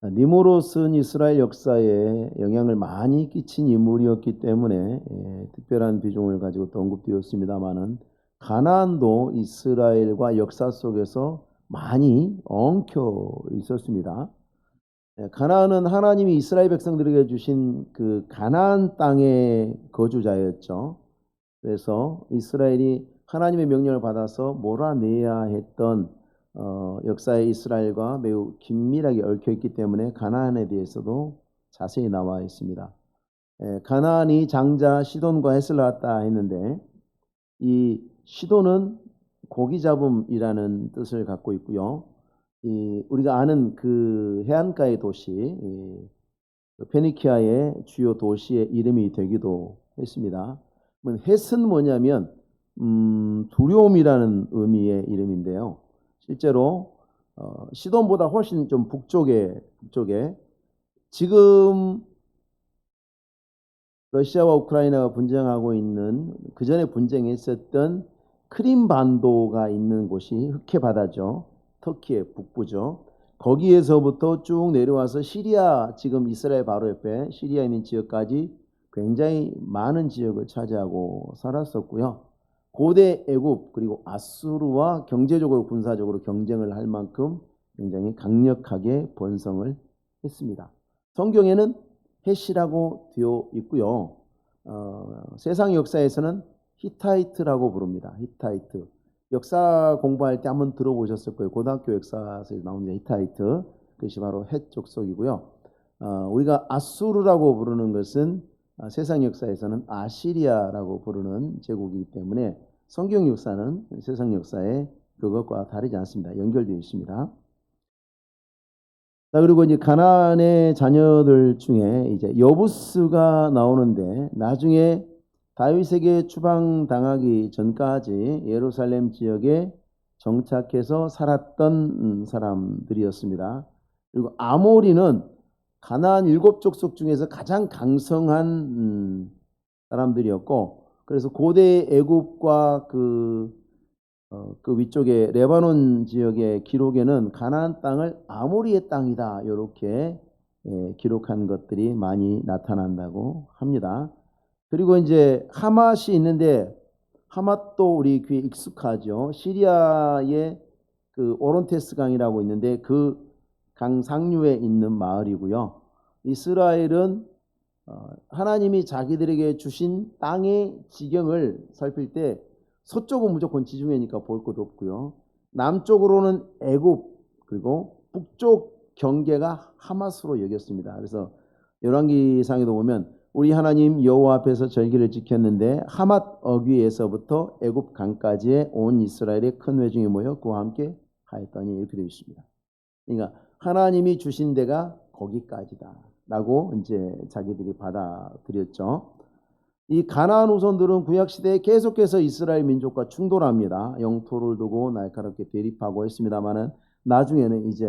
니무롯은 이스라엘 역사에 영향을 많이 끼친 인물이었기 때문에 특별한 비중을 가지고 또 언급되었습니다마는 가나안도 이스라엘과 역사 속에서 많이 엉켜 있었습니다. 가나안은 하나님이 이스라엘 백성들에게 주신 그 가나안 땅의 거주자였죠. 그래서 이스라엘이 하나님의 명령을 받아서 몰아내야 했던 역사의 이스라엘과 매우 긴밀하게 얽혀 있기 때문에 가나안에 대해서도 자세히 나와 있습니다. 가나안이 장자 시돈과 헷을 낳았다 했는데 이 시돈은 고기 잡음이라는 뜻을 갖고 있고요. 우리가 아는 그 해안가의 도시 페니키아의 주요 도시의 이름이 되기도 했습니다. 헷은 뭐냐면 두려움이라는 의미의 이름인데요. 실제로 시돈보다 훨씬 좀 북쪽에 지금 러시아와 우크라이나가 분쟁하고 있는 그 전에 분쟁했었던 크림 반도가 있는 곳이 흑해 바다죠. 터키의 북부죠. 거기에서부터 쭉 내려와서 시리아, 지금 이스라엘 바로 옆에 시리아에 있는 지역까지 굉장히 많은 지역을 차지하고 살았었고요. 고대 애굽 그리고 아수르와 경제적으로 군사적으로 경쟁을 할 만큼 굉장히 강력하게 번성을 했습니다. 성경에는 헷이라고 되어 있고요. 세상 역사에서는 히타이트라고 부릅니다. 히타이트. 역사 공부할 때 한번 들어보셨을 거예요. 고등학교 역사에서 나옵니다. 히타이트. 그것이 바로 헷 족속이고요. 우리가 아수르라고 부르는 것은 세상 역사에서는 아시리아라고 부르는 제국이기 때문에 성경 역사는 세상 역사에 그것과 다르지 않습니다. 연결되어 있습니다. 자, 그리고 이제 가나안의 자녀들 중에 이제 여부스가 나오는데 나중에 다윗에게 추방당하기 전까지 예루살렘 지역에 정착해서 살았던 사람들이었습니다. 그리고 아모리는 가나안 7족속 중에서 가장 강성한 사람들이었고, 그래서 고대 애굽과 그 위쪽에 레바논 지역의 기록에는 가나안 땅을 아모리의 땅이다 이렇게 기록한 것들이 많이 나타난다고 합니다. 그리고 이제 하맛이 있는데 하맛도 우리 귀에 익숙하죠. 시리아의 그 오론테스 강이라고 있는데 그 강 상류에 있는 마을이고요. 이스라엘은 하나님이 자기들에게 주신 땅의 지경을 살필 때 서쪽은 무조건 지중해니까 볼 것도 없고요. 남쪽으로는 애굽 그리고 북쪽 경계가 하맛으로 여겼습니다. 그래서 열왕기상에도 보면 우리 하나님 여호와 앞에서 절기를 지켰는데 하맛 어귀에서부터 애굽 강까지의 온 이스라엘의 큰 회중이 모여 그와 함께 하였더니 이렇게 되어 있습니다. 그러니까 하나님이 주신 데가 거기까지다라고 이제 자기들이 받아들였죠. 이 가나안 후손들은 구약 시대에 계속해서 이스라엘 민족과 충돌합니다. 영토를 두고 날카롭게 대립하고 했습니다만은 나중에는 이제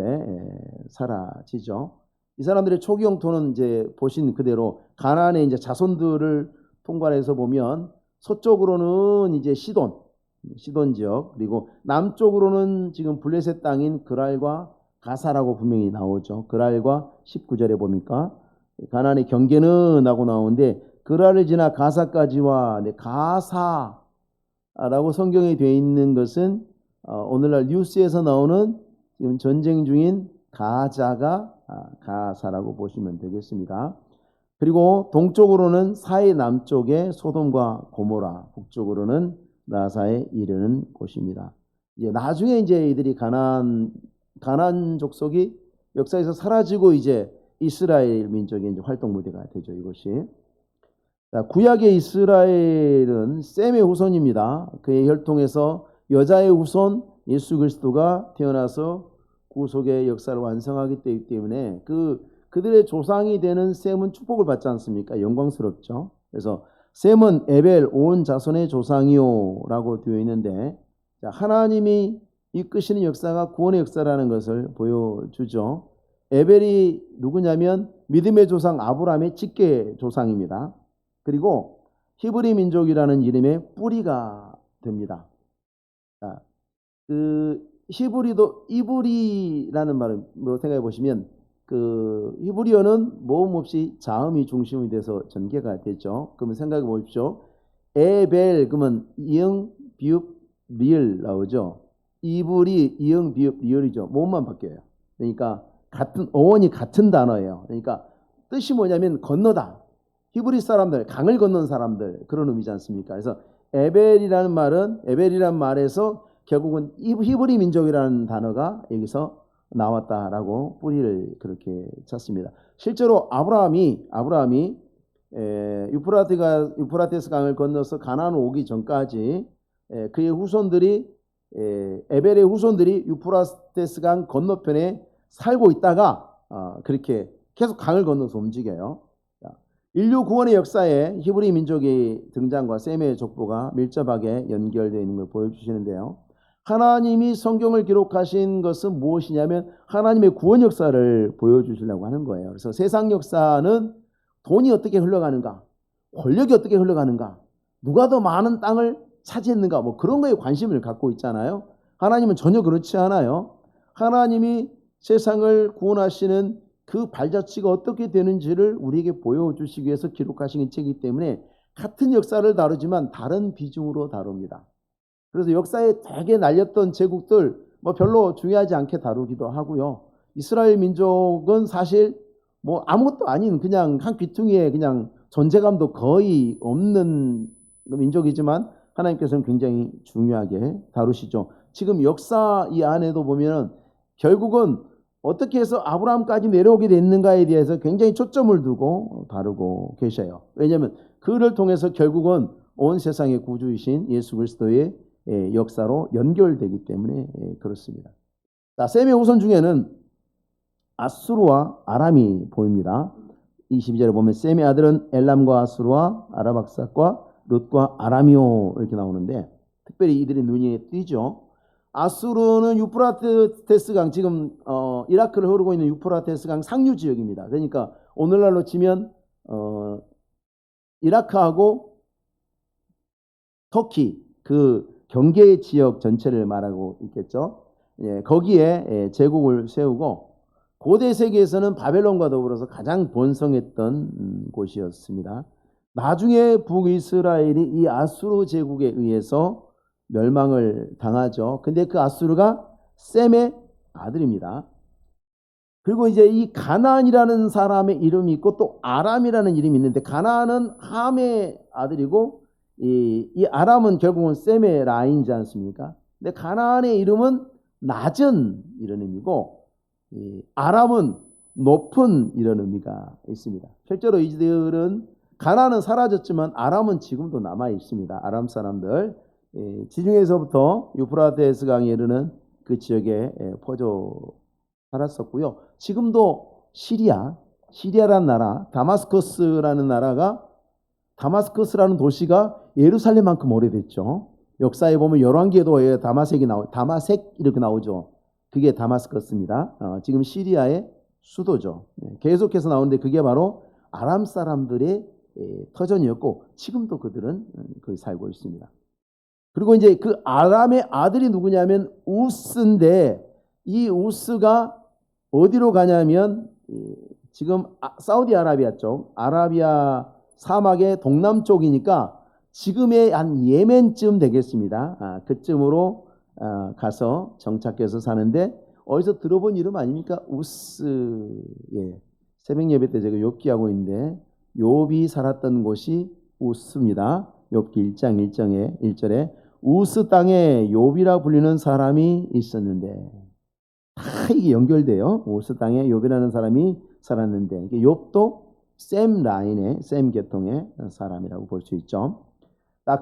사라지죠. 이 사람들의 초기 영토는 이제 보신 그대로 가나안의 이제 자손들을 통괄해서 보면 서쪽으로는 이제 시돈 지역, 그리고 남쪽으로는 지금 블레셋 땅인 그랄과 가사라고 분명히 나오죠. 그랄과 19절에 보니까 가나안의 경계는 하고 나오는데 그랄을 지나 가사까지와 가사라고 성경에 되어 있는 것은 오늘날 뉴스에서 나오는 지금 전쟁 중인 가자가 가사라고 보시면 되겠습니다. 그리고 동쪽으로는 사해 남쪽에 소돔과 고모라, 북쪽으로는 라사에 이르는 곳입니다. 이제 나중에 이제 이들이 가나안 족속이 역사에서 사라지고 이제 이스라엘 민족의 이제 활동 무대가 되죠. 이것이. 자, 구약의 이스라엘은 셈의 후손입니다. 그의 혈통에서 여자의 후손 예수 그리스도가 태어나서 구속의 역사를 완성하기 때문에 그들의 조상이 되는 셈은 축복을 받지 않습니까? 영광스럽죠. 그래서 셈은 에벨 온 자손의 조상이요 라고 되어 있는데, 자, 하나님이 이끄시는 역사가 구원의 역사라는 것을 보여주죠. 에벨이 누구냐면 믿음의 조상 아브라함의 직계 조상입니다. 그리고 히브리 민족이라는 이름의 뿌리가 됩니다. 자, 그 히브리도 이브리라는 말을 생각해 보시면 그 히브리어는 모음 없이 자음이 중심이 돼서 전개가 되죠. 그러면 생각해 보십시오. 에벨 그러면 이응 비읍 리을 나오죠. 이불이 이응 비읍 리을이죠. 모음만 바뀌어요. 그러니까 같은 어원이 같은 단어예요. 그러니까 뜻이 뭐냐면 건너다. 히브리 사람들, 강을 건넌 사람들 그런 의미지 않습니까? 그래서 에벨이라는 말에서 결국은 히브리 민족이라는 단어가 여기서 나왔다라고 뿌리를 그렇게 쳤습니다. 실제로 아브라함이 유프라테스 강을 건너서 가나안 오기 전까지 그의 후손들이 에벨의 후손들이 유프라테스 강 건너편에 살고 있다가 그렇게 계속 강을 건너서 움직여요. 인류 구원의 역사에 히브리 민족의 등장과 셈의 족보가 밀접하게 연결되어 있는 걸 보여주시는데요. 하나님이 성경을 기록하신 것은 무엇이냐면 하나님의 구원 역사를 보여주시려고 하는 거예요. 그래서 세상 역사는 돈이 어떻게 흘러가는가, 권력이 어떻게 흘러가는가, 누가 더 많은 땅을 차지했는가, 뭐 그런 거에 관심을 갖고 있잖아요. 하나님은 전혀 그렇지 않아요. 하나님이 세상을 구원하시는 그 발자취가 어떻게 되는지를 우리에게 보여주시기 위해서 기록하신 책이기 때문에 같은 역사를 다루지만 다른 비중으로 다룹니다. 그래서 역사에 되게 날렸던 제국들 뭐 별로 중요하지 않게 다루기도 하고요. 이스라엘 민족은 사실 뭐 아무것도 아닌 그냥 한 귀퉁이에 그냥 존재감도 거의 없는 민족이지만 하나님께서는 굉장히 중요하게 다루시죠. 지금 역사 이 안에도 보면 결국은 어떻게 해서 아브라함까지 내려오게 됐는가에 대해서 굉장히 초점을 두고 다루고 계셔요. 왜냐하면 그를 통해서 결국은 온 세상의 구주이신 예수 그리스도의 역사로 연결되기 때문에 그렇습니다. 자, 셈의 후손 중에는 아수르와 아람이 보입니다. 22절에 보면 셈의 아들은 엘람과 아수르와 아라박삭과 룻과 아람이오 이렇게 나오는데 특별히 이들의 눈에 띄죠. 아수르는 유프라테스 강 지금 이라크를 흐르고 있는 유프라테스 강 상류 지역입니다. 그러니까 오늘날로 치면 이라크하고 터키 그 경계 지역 전체를 말하고 있겠죠. 거기에 제국을 세우고 고대 세계에서는 바벨론과 더불어서 가장 번성했던 곳이었습니다. 나중에 북이스라엘이 이 아수르 제국에 의해서 멸망을 당하죠. 근데 그 아수르가 셈의 아들입니다. 그리고 이제 이 가나안이라는 사람의 이름이 있고 또 아람이라는 이름이 있는데 가나안은 함의 아들이고 이 아람은 결국은 셈의 라인이지 않습니까? 근데 가나안의 이름은 낮은 이런 의미고 아람은 높은 이런 의미가 있습니다. 실제로 이들은 가나안은 사라졌지만 아람은 지금도 남아 있습니다. 아람 사람들 지중해에서부터 유프라테스 강에 이르는 그 지역에 퍼져 살았었고요. 지금도 시리아라는 나라, 다마스커스라는 나라가 다마스커스라는 도시가 예루살렘만큼 오래됐죠. 역사에 보면 열왕기에도 다마색 이렇게 나오죠. 그게 다마스커스입니다. 지금 시리아의 수도죠. 계속해서 나오는데 그게 바로 아람 사람들의 터전이었고 지금도 그들은 거기 살고 있습니다. 그리고 이제 그 아람의 아들이 누구냐면 우스인데 이 우스가 어디로 가냐면 지금 사우디아라비아 쪽, 아라비아 사막의 동남쪽이니까 지금의 한 예멘쯤 되겠습니다. 그쯤으로 가서 정착해서 사는데 어디서 들어본 이름 아닙니까? 우스. 새벽 예배 때 제가 욥기하고 있는데 욥이 살았던 곳이 우스입니다. 욥기 1장 1절에 우스 땅에 욥이라 불리는 사람이 있었는데 다 이게 연결돼요. 우스 땅에 욥이라는 사람이 살았는데 욥도 셈 라인의 셈 계통의 사람이라고 볼 수 있죠.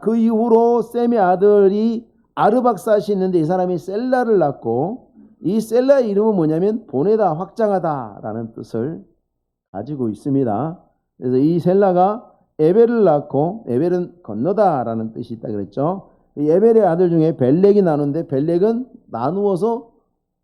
그 이후로 셈의 아들이 아르박삿이 있는데 이 사람이 셀라를 낳고 이 셀라의 이름은 뭐냐면 보내다 확장하다라는 뜻을 가지고 있습니다. 그래서 이 셀라가 에벨을 낳고 에벨은 건너다라는 뜻이 있다 그랬죠. 이 에벨의 아들 중에 벨렉이 나누는데 벨렉은 나누어서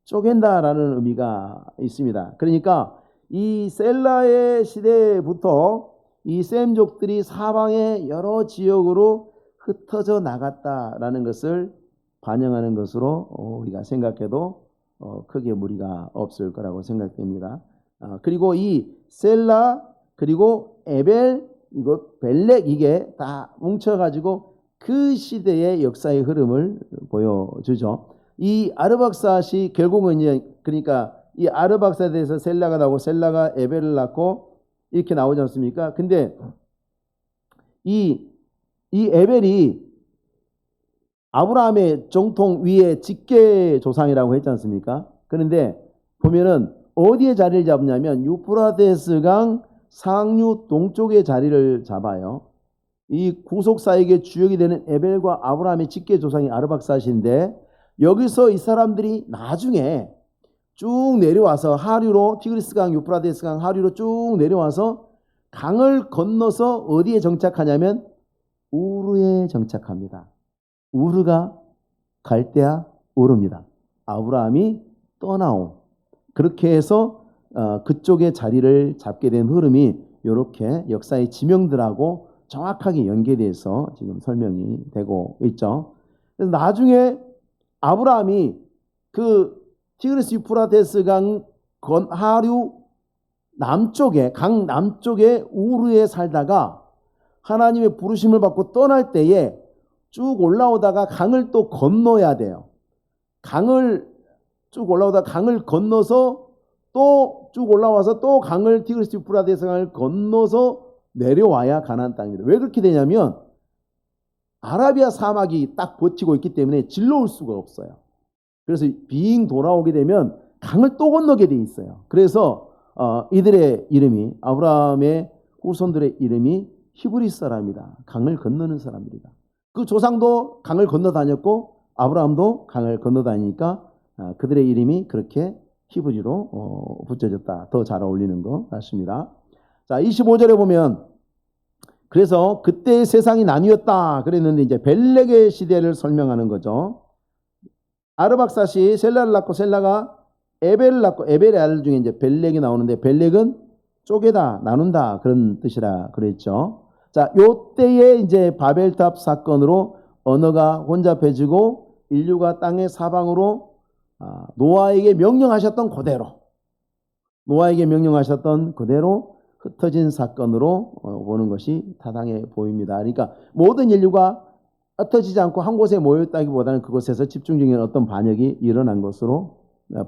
쪼갠다라는 의미가 있습니다. 그러니까 이 셀라의 시대부터 이 셈족들이 사방의 여러 지역으로 흩어져 나갔다라는 것을 반영하는 것으로 우리가 생각해도 크게 무리가 없을 거라고 생각됩니다. 그리고 이 셀라 그리고 에벨 이거 벨렉 이게 다 뭉쳐가지고 그 시대의 역사의 흐름을 보여주죠. 이 아르박삿이 결국은 이제 그러니까 이 아르박삿에 대해서 셀라가 나오고 셀라가 에벨을 낳고 이렇게 나오지 않습니까? 근데 이 에벨이 아브라함의 정통 위에 직계 조상이라고 했지 않습니까? 그런데 보면은 어디에 자리를 잡냐면 유프라테스강 상류 동쪽에 자리를 잡아요. 이 구속사역의 주역이 되는 에벨과 아브라함의 직계 조상이 아르박삿인데 여기서 이 사람들이 나중에 쭉 내려와서 하류로 티그리스강 유프라테스강 하류로 쭉 내려와서 강을 건너서 어디에 정착하냐면 우르에 정착합니다. 우르가 갈대아 우르입니다. 아브라함이 떠나온 그렇게 해서 그쪽에 자리를 잡게 된 흐름이 이렇게 역사의 지명들하고 정확하게 연계돼서 지금 설명이 되고 있죠. 그래서 나중에 아브라함이 그 티그리스 유프라테스 강 하류 남쪽에 강 남쪽에 우르에 살다가 하나님의 부르심을 받고 떠날 때에 쭉 올라오다가 강을 또 건너야 돼요. 강을 쭉 올라오다가 강을 건너서 또 쭉 올라와서 또 강을 티그리스 유프라테스 강을 건너서 내려와야 가나안 땅입니다. 왜 그렇게 되냐면 아라비아 사막이 딱 버티고 있기 때문에 질러올 수가 없어요. 그래서 빙 돌아오게 되면 강을 또 건너게 돼 있어요. 그래서 이들의 이름이 아브라함의 후손들의 이름이 히브리 사람이다. 강을 건너는 사람들이다. 그 조상도 강을 건너 다녔고 아브라함도 강을 건너 다니니까 그들의 이름이 그렇게 히브리로 붙여졌다. 더 잘 어울리는 것 같습니다. 자, 25절에 보면 그래서 그때 세상이 나뉘었다 그랬는데 이제 벨렉의 시대를 설명하는 거죠. 아르박삿이 셀라를 낳고 셀라가 에벨을 낳고 에벨의 아들 중에 이제 벨렉이 나오는데 벨렉은 쪼개다 나눈다 그런 뜻이라 그랬죠. 자, 요때에 이제 바벨탑 사건으로 언어가 혼잡해지고 인류가 땅의 사방으로 노아에게 명령하셨던 그대로 흩어진 사건으로 보는 것이 타당해 보입니다. 그러니까 모든 인류가 흩어지지 않고 한 곳에 모였다기보다는 그곳에서 집중적인 어떤 반역이 일어난 것으로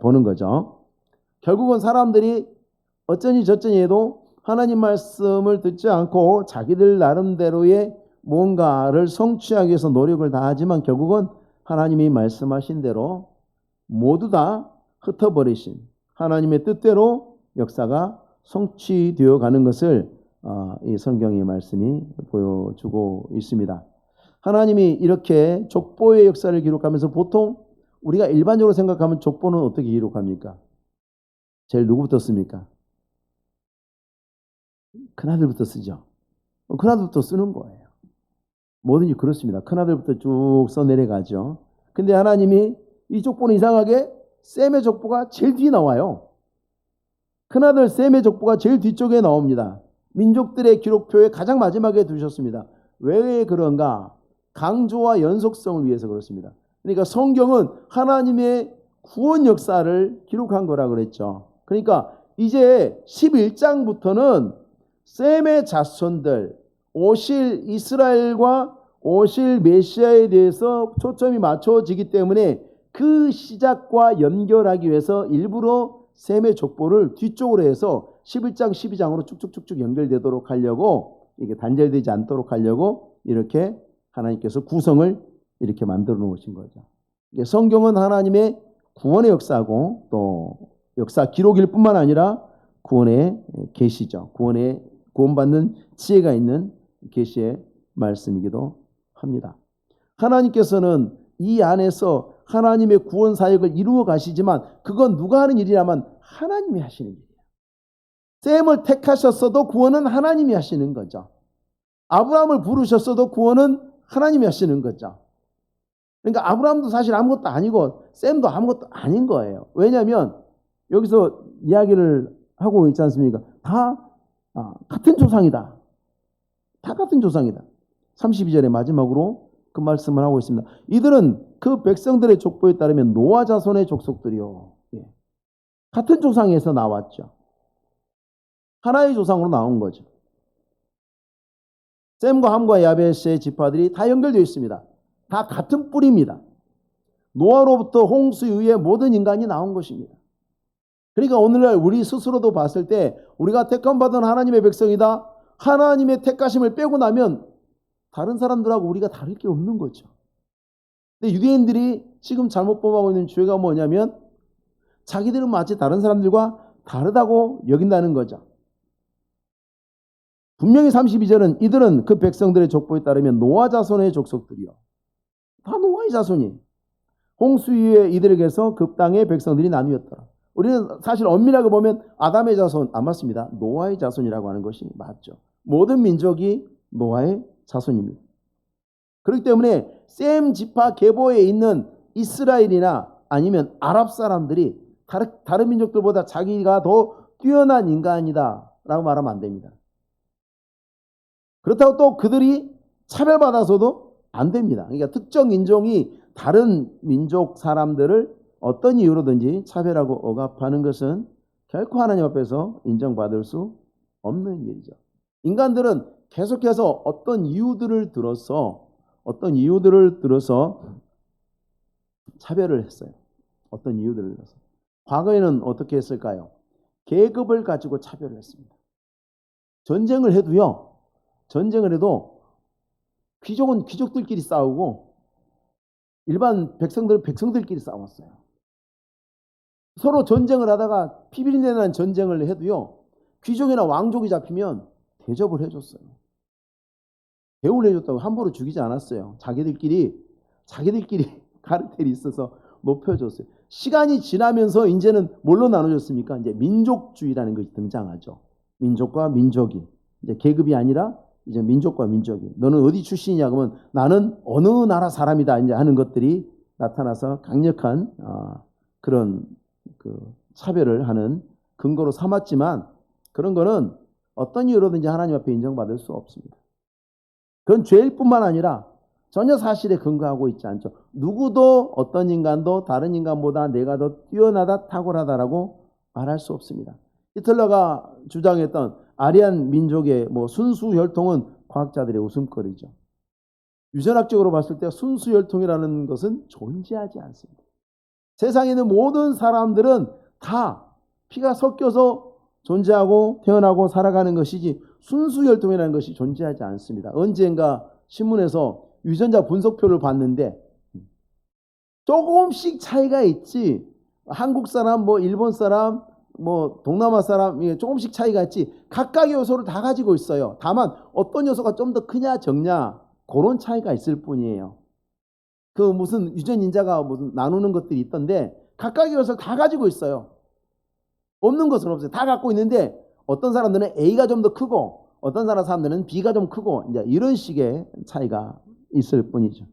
보는 거죠. 결국은 사람들이 어쩌니 저쩌니 해도 하나님 말씀을 듣지 않고 자기들 나름대로의 뭔가를 성취하기 위해서 노력을 다하지만 결국은 하나님이 말씀하신 대로 모두 다 흩어버리신 하나님의 뜻대로 역사가 성취되어 가는 것을 이 성경의 말씀이 보여주고 있습니다. 하나님이 이렇게 족보의 역사를 기록하면서 보통 우리가 일반적으로 생각하면 족보는 어떻게 기록합니까? 제일 누구부터 씁니까? 큰아들부터 쓰죠. 큰아들부터 쓰는 거예요. 뭐든지 그렇습니다. 큰아들부터 쭉 써내려가죠. 근데 하나님이 이 족보는 이상하게 셈의 족보가 제일 뒤에 나와요. 큰아들 셈의 족보가 제일 뒤쪽에 나옵니다. 민족들의 기록표에 가장 마지막에 두셨습니다. 왜 그런가? 강조와 연속성을 위해서 그렇습니다. 그러니까 성경은 하나님의 구원 역사를 기록한 거라 그랬죠. 그러니까 이제 11장부터는 셈의 자손들, 오실 이스라엘과 오실 메시아에 대해서 초점이 맞춰지기 때문에 그 시작과 연결하기 위해서 일부러 셈의 족보를 뒤쪽으로 해서 11장, 12장으로 쭉쭉쭉쭉 연결되도록 하려고 이게 단절되지 않도록 하려고 이렇게 하나님께서 구성을 이렇게 만들어 놓으신 거죠. 성경은 하나님의 구원의 역사고 또 역사 기록일 뿐만 아니라 구원의 계시죠. 구원받는 지혜가 있는 계시의 말씀이기도 합니다. 하나님께서는 이 안에서 하나님의 구원 사역을 이루어 가시지만 그건 누가 하는 일이냐면 하나님이 하시는 일이에요. 셈을 택하셨어도 구원은 하나님이 하시는 거죠. 아브라함을 부르셨어도 구원은 하나님이 하시는 거죠. 그러니까 아브라함도 사실 아무것도 아니고 셈도 아무것도 아닌 거예요. 왜냐하면 여기서 이야기를 하고 있지 않습니까? 다 같은 조상이다. 다 같은 조상이다. 32절의 마지막으로 그 말씀을 하고 있습니다. 이들은 그 백성들의 족보에 따르면 노아 자손의 족속들이요. 같은 조상에서 나왔죠. 하나의 조상으로 나온 거죠. 셈과 함과 야벳의 지파들이 다 연결되어 있습니다. 다 같은 뿌리입니다. 노아로부터 홍수 이후에 모든 인간이 나온 것입니다. 그러니까 오늘날 우리 스스로도 봤을 때 우리가 택함받은 하나님의 백성이다. 하나님의 택하심을 빼고 나면 다른 사람들하고 우리가 다를 게 없는 거죠. 근데 유대인들이 지금 잘못 범하고 있는 죄가 뭐냐면 자기들은 마치 다른 사람들과 다르다고 여긴다는 거죠. 분명히 32절은 이들은 그 백성들의 족보에 따르면 노아 자손의 족속들이요. 다 노아의 자손이. 홍수 이후에 이들에게서 그 땅의 백성들이 나뉘었더라. 우리는 사실 엄밀하게 보면 아담의 자손 안 맞습니다. 노아의 자손이라고 하는 것이 맞죠. 모든 민족이 노아의 자손입니다. 그렇기 때문에 셈 지파 계보에 있는 이스라엘이나 아니면 아랍 사람들이 다른 민족들보다 자기가 더 뛰어난 인간이다 라고 말하면 안 됩니다. 그렇다고 또 그들이 차별받아서도 안 됩니다. 그러니까 특정 인종이 다른 민족 사람들을 어떤 이유로든지 차별하고 억압하는 것은 결코 하나님 앞에서 인정받을 수 없는 일이죠. 인간들은 계속해서 어떤 이유들을 들어서 차별을 했어요. 어떤 이유들을 들어서. 과거에는 어떻게 했을까요? 계급을 가지고 차별을 했습니다. 전쟁을 해도 귀족은 귀족들끼리 싸우고 일반 백성들끼리 싸웠어요. 서로 전쟁을 하다가 피비린내 나는 전쟁을 해도요. 귀족이나 왕족이 잡히면 대접을 해줬어요. 대우를 해줬다고 함부로 죽이지 않았어요. 자기들끼리 가르텔이 있어서 높여줬어요. 시간이 지나면서 이제는 뭘로 나눠졌습니까? 이제 민족주의라는 것이 등장하죠. 민족과 민족이 이제 계급이 아니라 이제 민족과 민족이. 너는 어디 출신이냐 그러면 나는 어느 나라 사람이다 이제 하는 것들이 나타나서 강력한 그런 그 차별을 하는 근거로 삼았지만 그런 거는 어떤 이유로든지 하나님 앞에 인정받을 수 없습니다. 그건 죄일 뿐만 아니라 전혀 사실에 근거하고 있지 않죠. 누구도 어떤 인간도 다른 인간보다 내가 더 뛰어나다 탁월하다라고 말할 수 없습니다. 히틀러가 주장했던 아리안 민족의 순수 혈통은 과학자들의 웃음거리죠. 유전학적으로 봤을 때 순수 혈통이라는 것은 존재하지 않습니다. 세상에 있는 모든 사람들은 다 피가 섞여서 존재하고 태어나고 살아가는 것이지 순수 혈통이라는 것이 존재하지 않습니다. 언젠가 신문에서 유전자 분석표를 봤는데 조금씩 차이가 있지. 한국 사람, 일본 사람, 동남아 사람 조금씩 차이가 있지. 각각의 요소를 다 가지고 있어요. 다만 어떤 요소가 좀 더 크냐 적냐 그런 차이가 있을 뿐이에요. 그 무슨 유전인자가 무슨 나누는 것들이 있던데 각각의 요소를 다 가지고 있어요. 없는 것은 없어요. 다 갖고 있는데 어떤 사람들은 A가 좀 더 크고 어떤 사람들은 B가 좀 크고 이제 이런 식의 차이가 있을 뿐이죠.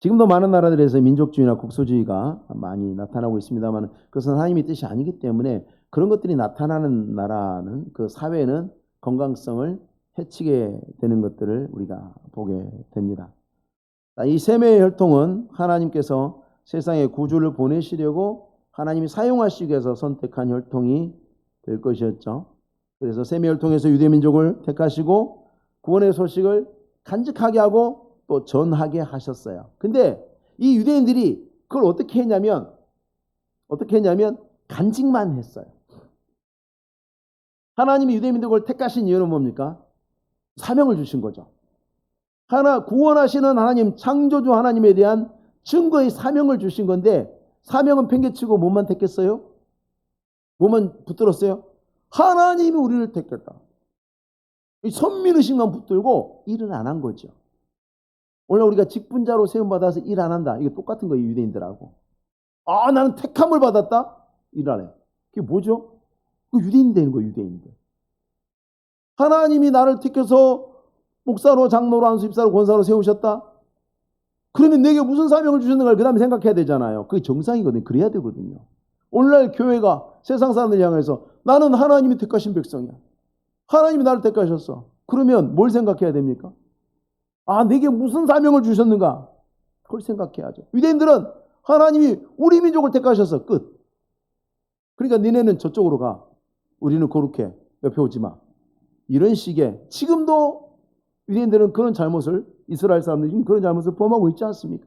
지금도 많은 나라들에서 민족주의나 국소주의가 많이 나타나고 있습니다만 그것은 하나님의 뜻이 아니기 때문에 그런 것들이 나타나는 나라는 그 사회는 건강성을 해치게 되는 것들을 우리가 보게 됩니다. 이 셈의 혈통은 하나님께서 세상에 구주를 보내시려고 하나님이 사용하시기 위해서 선택한 혈통이 될 것이었죠. 그래서 셈의 혈통에서 유대민족을 택하시고 구원의 소식을 간직하게 하고 또 전하게 하셨어요. 근데 이 유대인들이 그걸 어떻게 했냐면 간직만 했어요. 하나님이 유대민족을 택하신 이유는 뭡니까? 사명을 주신 거죠. 구원하시는 하나님, 창조주 하나님에 대한 증거의 사명을 주신 건데 사명은 팽개치고 뭐만 택했어요? 뭐만 붙들었어요? 하나님이 우리를 택했다. 선민의식만 붙들고 일은 안 한 거죠. 오늘 우리가 직분자로 세움받아서 일 안 한다. 이게 똑같은 거예요. 유대인들하고. 나는 택함을 받았다? 일 안 해요. 그게 뭐죠? 그 유대인 되는 거예요. 유대인들. 하나님이 나를 택해서 목사로 장로로 안수입사로 권사로 세우셨다? 그러면 내게 무슨 사명을 주셨는가를 그 다음에 생각해야 되잖아요. 그게 정상이거든요. 그래야 되거든요. 오늘날 교회가 세상 사람들 향해서 나는 하나님이 택하신 백성이야. 하나님이 나를 택하셨어. 그러면 뭘 생각해야 됩니까? 내게 무슨 사명을 주셨는가? 그걸 생각해야죠. 유대인들은 하나님이 우리 민족을 택하셨어. 끝. 그러니까 니네는 저쪽으로 가. 우리는 거룩해. 옆에 오지 마. 이런 식의 지금도 유대인들은 그런 잘못을 이스라엘 사람들이 지금 그런 잘못을 범하고 있지 않습니까?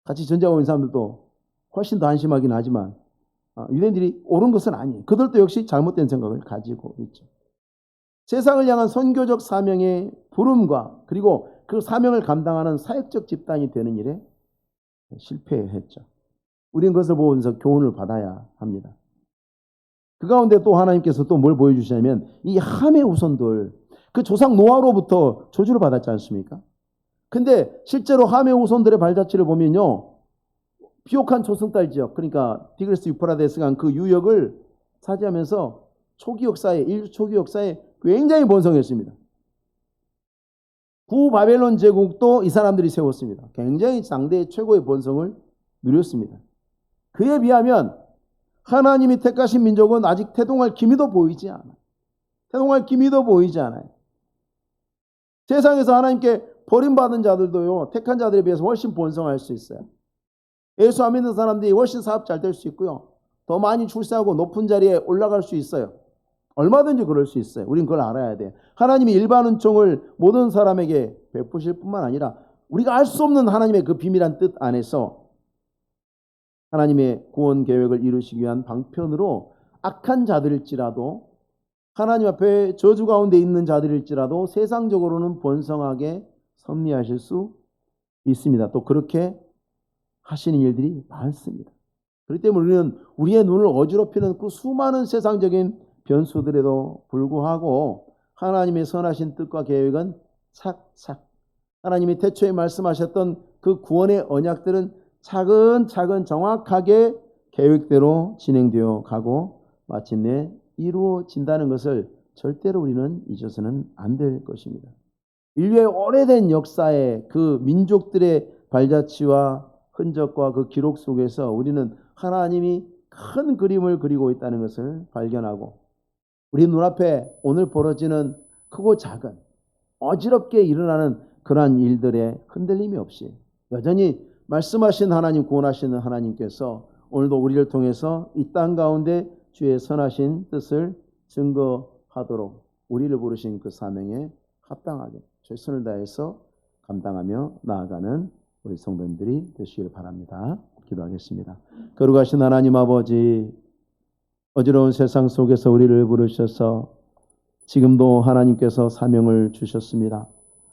같이 전쟁하고 있는 사람들도 훨씬 더 한심하긴 하지만 유대인들이 옳은 것은 아니에요. 그들도 역시 잘못된 생각을 가지고 있죠. 세상을 향한 선교적 사명의 부름과 그리고 그 사명을 감당하는 사역적 집단이 되는 일에 실패했죠. 우리는 그것을 보면서 교훈을 받아야 합니다. 그 가운데 또 하나님께서 또 뭘 보여주시냐면 이 함의 후손들, 그 조상 노아로부터 저주를 받았지 않습니까? 근데 실제로 함의 후손들의 발자취를 보면요, 비옥한 초승달 지역, 그러니까 디그레스 유프라데스강 그 유역을 차지하면서 인류 초기 역사에 굉장히 번성했습니다. 구바벨론 제국도 이 사람들이 세웠습니다. 굉장히 장대 최고의 번성을 누렸습니다. 그에 비하면 하나님이 택하신 민족은 아직 태동할 기미도 보이지 않아요. 태동할 기미도 보이지 않아요. 세상에서 하나님께 버림받은 자들도요, 택한 자들에 비해서 훨씬 번성할 수 있어요. 예수 안 믿는 사람들이 훨씬 사업 잘 될 수 있고요. 더 많이 출세하고 높은 자리에 올라갈 수 있어요. 얼마든지 그럴 수 있어요. 우린 그걸 알아야 돼요. 하나님이 일반 은총을 모든 사람에게 베푸실 뿐만 아니라 우리가 알 수 없는 하나님의 그 비밀한 뜻 안에서 하나님의 구원 계획을 이루시기 위한 방편으로 악한 자들일지라도 하나님 앞에 저주 가운데 있는 자들일지라도 세상적으로는 번성하게 섭리하실 수 있습니다. 또 그렇게 하시는 일들이 많습니다. 그렇기 때문에 우리는 우리의 눈을 어지럽히는 그 수많은 세상적인 변수들에도 불구하고 하나님의 선하신 뜻과 계획은 착착, 하나님이 태초에 말씀하셨던 그 구원의 언약들은 차근차근 정확하게 계획대로 진행되어 가고 마침내 이루어진다는 것을 절대로 우리는 잊어서는 안 될 것입니다. 인류의 오래된 역사의 그 민족들의 발자취와 흔적과 그 기록 속에서 우리는 하나님이 큰 그림을 그리고 있다는 것을 발견하고 우리 눈앞에 오늘 벌어지는 크고 작은 어지럽게 일어나는 그러한 일들의 흔들림이 없이 여전히 말씀하신 하나님, 구원하시는 하나님께서 오늘도 우리를 통해서 이 땅 가운데 주의 선하신 뜻을 증거하도록 우리를 부르신 그 사명에 합당하게 최선을 다해서 감당하며 나아가는 우리 성도님들이 되시길 바랍니다. 기도하겠습니다. 거룩하신 하나님 아버지, 어지러운 세상 속에서 우리를 부르셔서 지금도 하나님께서 사명을 주셨습니다.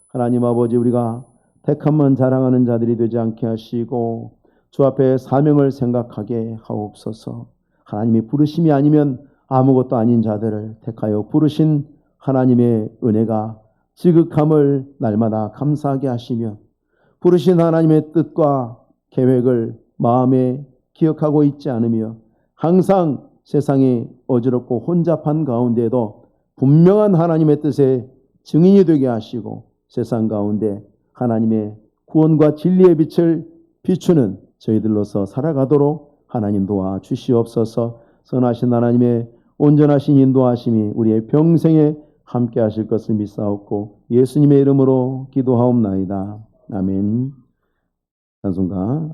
하나님 아버지, 우리가 택함만 자랑하는 자들이 되지 않게 하시고 주 앞에 사명을 생각하게 하옵소서. 하나님이 부르심이 아니면 아무것도 아닌 자들을 택하여 부르신 하나님의 은혜가 지극함을 날마다 감사하게 하시며 부르신 하나님의 뜻과 계획을 마음에 기억하고 있지 않으며 항상 세상이 어지럽고 혼잡한 가운데도 분명한 하나님의 뜻에 증인이 되게 하시고 세상 가운데 하나님의 구원과 진리의 빛을 비추는 저희들로서 살아가도록 하나님 도와 주시옵소서. 선하신 하나님의 온전하신 인도하심이 우리의 평생에 함께 하실 것을 믿사옵고 예수님의 이름으로 기도하옵나이다. 아멘. 찬송가